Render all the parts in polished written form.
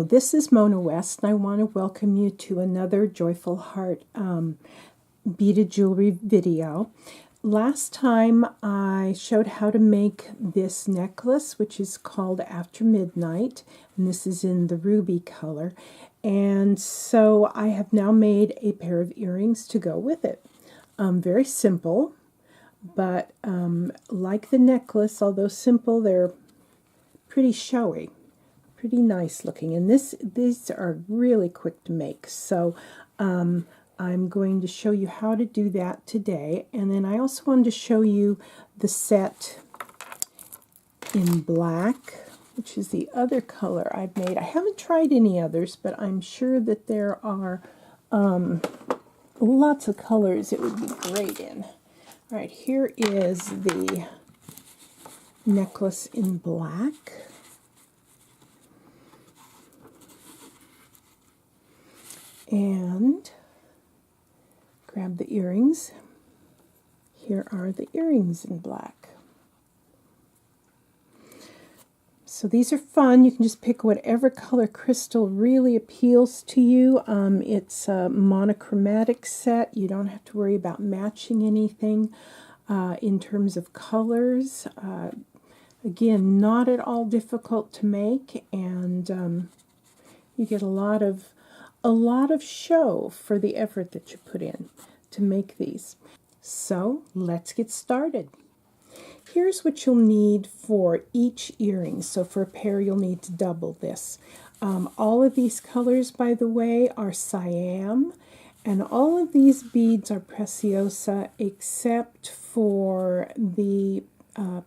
Hello, this is Mona West, and I want to welcome you to another Joyful Heart beaded jewelry video. Last time I showed how to make this necklace, which is called After Midnight, and this is in the ruby color. And so I have now made a pair of earrings to go with it. Very simple, but like the necklace, although simple, they're pretty showy. Pretty nice looking, and these are really quick to make, so I'm going to show you how to do that today. And then I also wanted to show you the set in black, which is the other color I've made. I haven't tried any others, but I'm sure that there are lots of colors it would be great in. All right, here is the necklace in black. And grab the earrings. Here are the earrings in black. So these are fun. You can just pick whatever color crystal really appeals to you. It's a monochromatic set. You don't have to worry about matching anything in terms of colors. Again, not at all difficult to make, and you get a lot of show for the effort that you put in to make these. So let's get started. Here's what you'll need for each earring. So for a pair, you'll need to double this. All of these colors, by the way, are Siam, and all of these beads are Preciosa except for the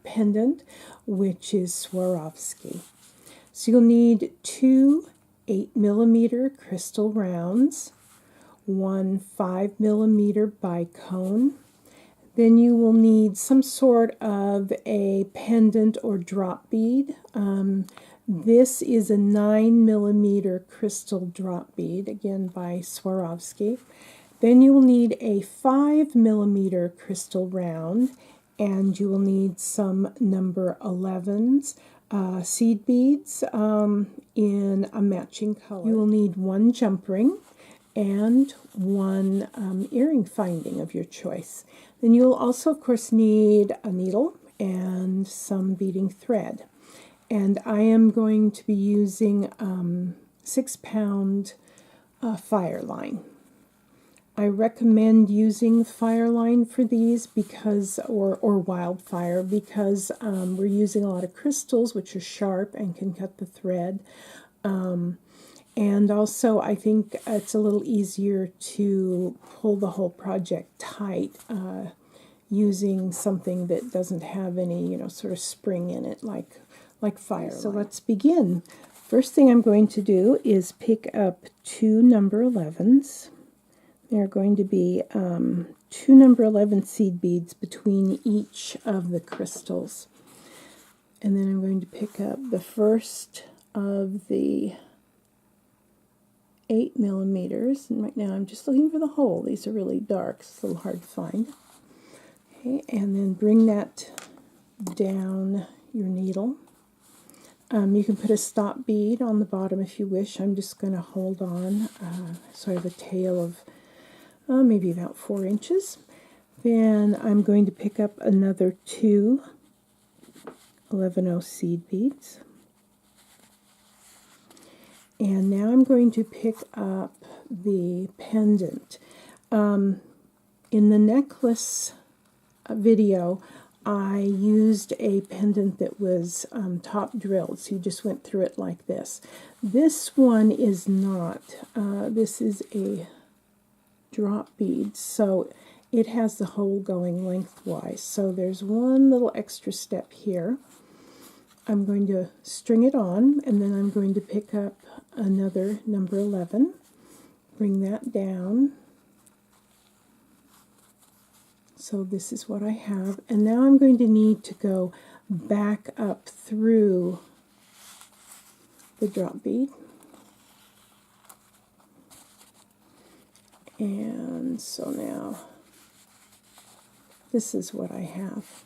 pendant, which is Swarovski. So you'll need 2 8mm crystal rounds, 1 5mm bicone. Then you will need some sort of a pendant or drop bead. This is a 9mm crystal drop bead, again by Swarovski. Then you will need a 5mm crystal round, and you will need some number 11s. Seed beads in a matching color. You will need 1 jump ring and 1 earring finding of your choice. Then you'll also, of course, need a needle and some beading thread. And I am going to be using 6-pound Fireline. I recommend using Fireline for these because, or Wildfire, because we're using a lot of crystals, which are sharp and can cut the thread. And also, I think it's a little easier to pull the whole project tight using something that doesn't have any, sort of spring in it, like Fireline. So let's begin. First thing I'm going to do is pick up 2 number 11s. There are going to be 2 number 11 seed beads between each of the crystals. And then I'm going to pick up the first of the 8mm. And right now I'm just looking for the hole. These are really dark, so it's a little hard to find. Okay, and then bring that down your needle. You can put a stop bead on the bottom if you wish. I'm just going to hold on sort of a tail of maybe about 4 inches. Then I'm going to pick up another 2 11/0 seed beads. And now I'm going to pick up the pendant. In the necklace video, I used a pendant that was top drilled, so you just went through it like this. This one is not. This is a drop bead, so it has the hole going lengthwise. So there's one little extra step here. I'm going to string it on, and then I'm going to pick up another number 11, bring that down. So this is what I have, and now I'm going to need to go back up through the drop bead. And so now this is what I have.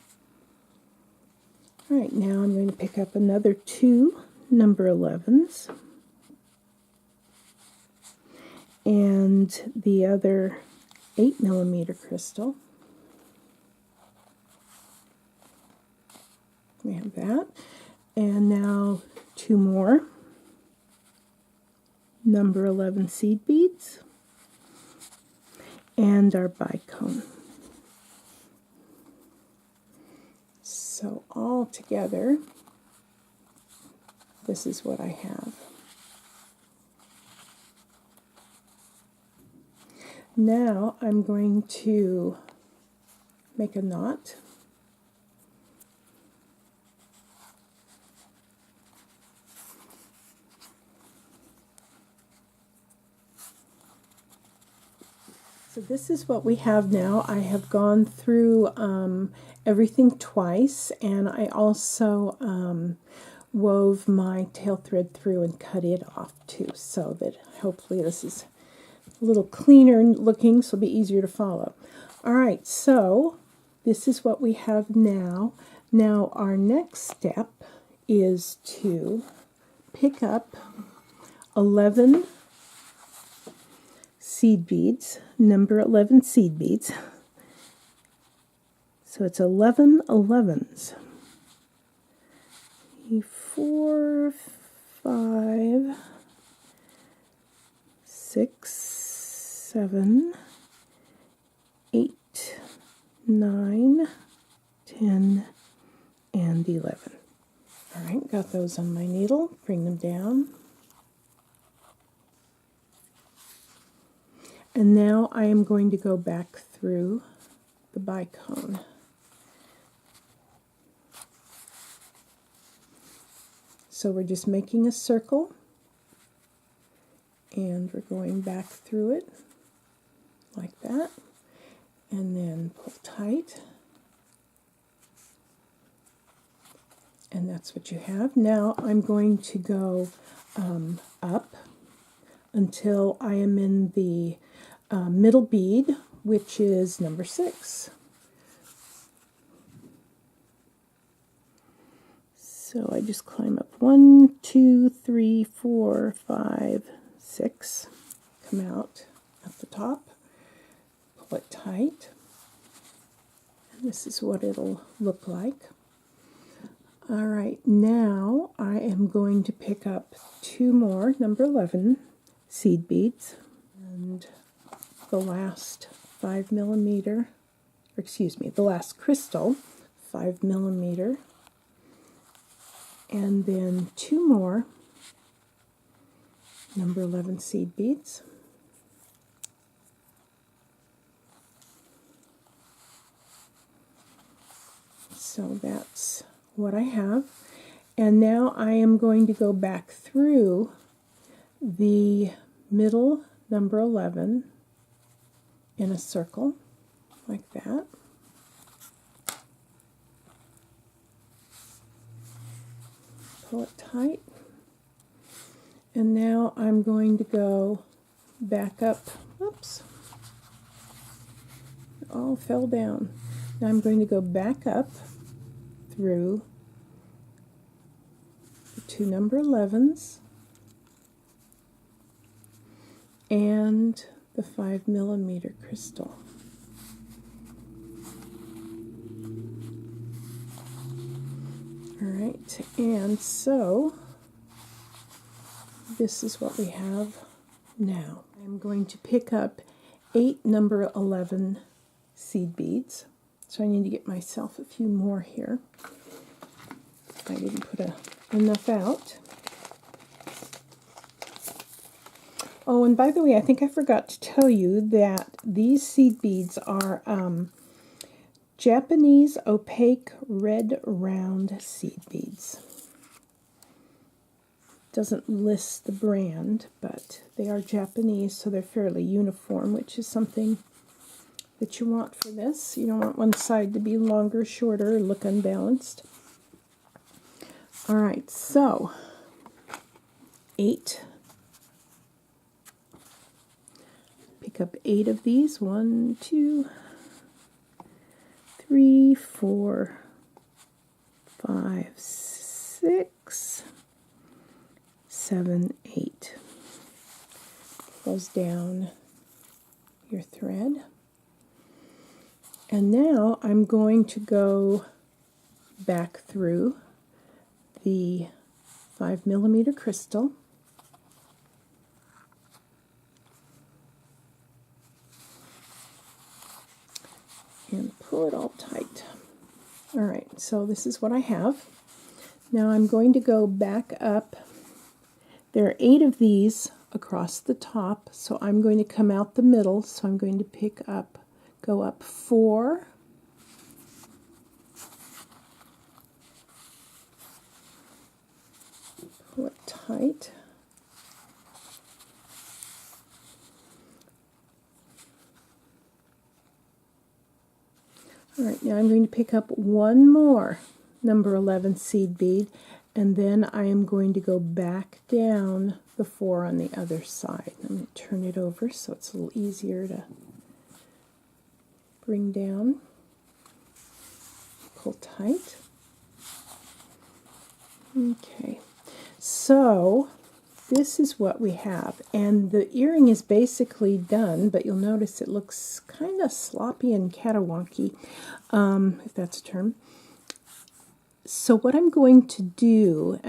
All right, now I'm going to pick up another 2 number 11s. and the other 8mm crystal. We have that. And now 2 more number 11 seed beads and our bicone. So all together, this is what I have. Now I'm going to make a knot. So this is what we have now. I have gone through everything twice, and I also wove my tail thread through and cut it off too, so that hopefully this is a little cleaner looking, so it'll be easier to follow. Alright, so this is what we have now. Now our next step is to pick up 11 seed beads, number 11 seed beads. So it's 11 11s. 4, 5, 6, 7, 8, 9, 10, and 11. All right, got those on my needle. Bring them down. And now I am going to go back through the bicone. So we're just making a circle, and we're going back through it like that, and then pull tight, and that's what you have. Now I'm going to go up until I am in the middle bead, which is number 6. So I just climb up 1, 2, 3, 4, 5, 6, come out at the top, pull it tight, and this is what it'll look like. Alright, now I am going to pick up 2 more number 11 seed beads, and the last 5mm, or excuse me, the last crystal, 5mm, and then 2 more number 11 seed beads. So that's what I have. And now I am going to go back through the middle number 11 in a circle like that. Pull it tight. And now I'm going to go back up. Oops. It all fell down. Now I'm going to go back up through the 2 number 11s and the 5mm crystal. Alright, and so this is what we have now. I'm going to pick up 8 number 11 seed beads. So I need to get myself a few more here. I didn't put enough out. Oh, and by the way, I think I forgot to tell you that these seed beads are Japanese opaque red round seed beads. Doesn't list the brand, but they are Japanese, so they're fairly uniform, which is something that you want for this. You don't want one side to be longer, shorter, or look unbalanced. Alright, so 8. Pick up 8 of these. 1, 2, 3, 4, 5, 6, 7, 8. Pull goes down your thread. And now I'm going to go back through the 5mm crystal and pull it all tight. All right, so this is what I have. Now I'm going to go back up. There are 8 of these across the top, so I'm going to come out the middle. So I'm going to go up 4, pull it tight, all right, now I'm going to pick up one more number 11 seed bead, and then I am going to go back down the 4 on the other side. I'm going to turn it over so it's a little easier to bring down. Pull tight. Okay, so this is what we have, and the earring is basically done, but you'll notice it looks kind of sloppy and catawonky, if that's a term. So what I'm going to do,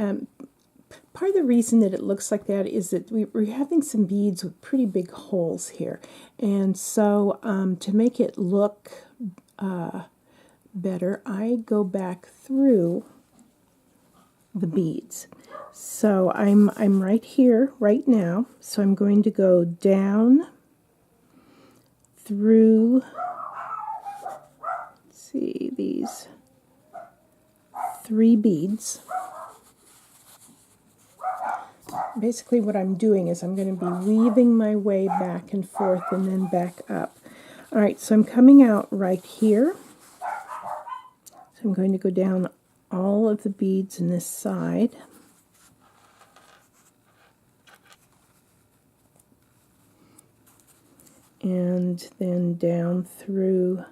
part of the reason that it looks like that is that we're having some beads with pretty big holes here, and so to make it look better, I go back through the beads. So I'm right here right now, so I'm going to go down through, let's see, these 3 beads. Basically what I'm doing is I'm going to be weaving my way back and forth and then back up. Alright, so I'm coming out right here. So I'm going to go down all of the beads in this side. And then down through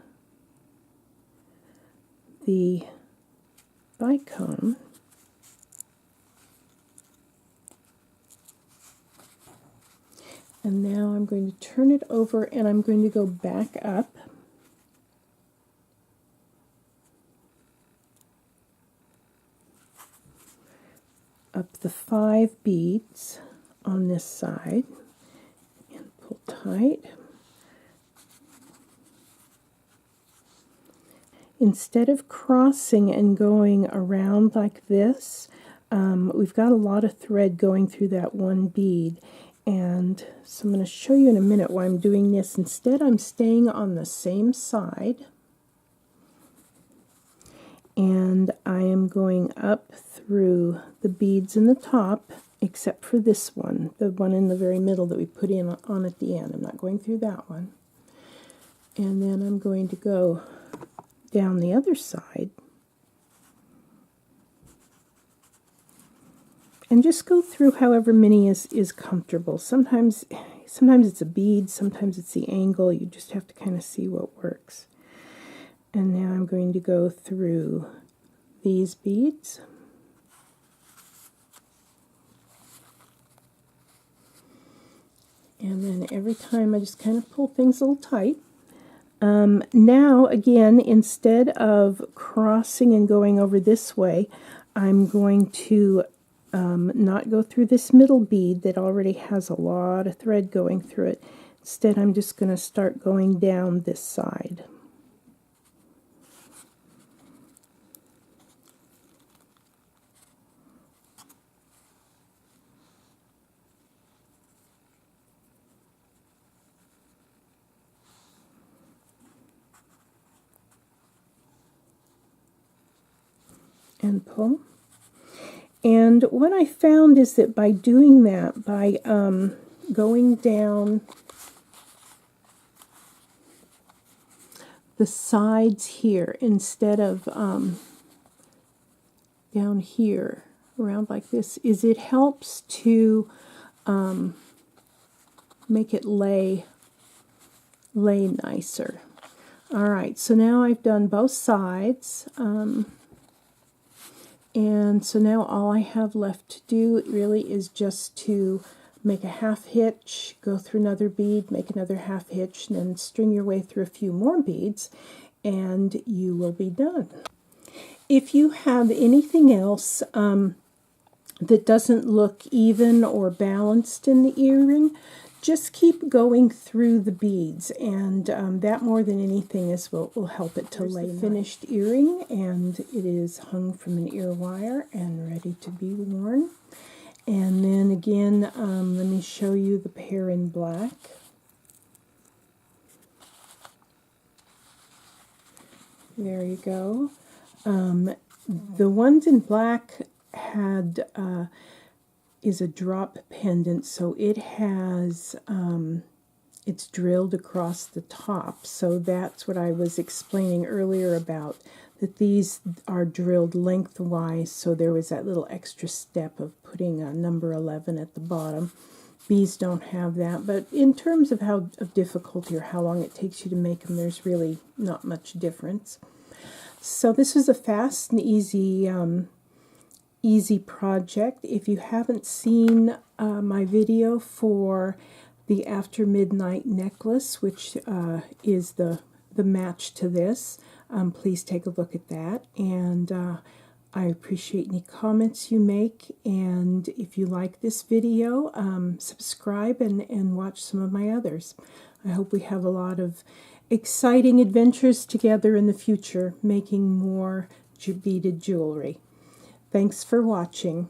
the bicone. And now I'm going to turn it over and I'm going to go back up. Up the 5 beads on this side and pull tight. Instead of crossing and going around like this, we've got a lot of thread going through that one bead. And so I'm going to show you in a minute why I'm doing this. Instead, I'm staying on the same side. And I am going up through the beads in the top, except for this one, the one in the very middle that we put in on at the end. I'm not going through that one. And then I'm going to go down the other side and just go through however many is comfortable. Sometimes it's a bead, sometimes it's the angle. You just have to kind of see what works. And now I'm going to go through these beads. And then every time I just kind of pull things a little tight. Now, again, instead of crossing and going over this way, I'm going to not go through this middle bead that already has a lot of thread going through it. Instead, I'm just going to start going down this side. And pull. And what I found is that by doing that, by going down the sides here instead of down here around like this, is it helps to make it lay nicer. All right, so now I've done both sides. And so now all I have left to do really is just to make a half hitch, go through another bead, make another half hitch, and then string your way through a few more beads, and you will be done. If you have anything else that doesn't look even or balanced in the earring, just keep going through the beads, and that more than anything will help it to lay nice. Finished earring, and it is hung from an ear wire and ready to be worn. And then again, let me show you the pair in black. There you go. The ones in black had is a drop pendant, so it has it's drilled across the top. So that's what I was explaining earlier about, that these are drilled lengthwise, so there was that little extra step of putting a number 11 at the bottom. These don't have that, but in terms of of difficulty or how long it takes you to make them, there's really not much difference. So this is a fast and easy easy project. If you haven't seen my video for the After Midnight necklace, which is the match to this, please take a look at that. And I appreciate any comments you make. And if you like this video, subscribe and watch some of my others. I hope we have a lot of exciting adventures together in the future, making more beaded jewelry. Thanks for watching.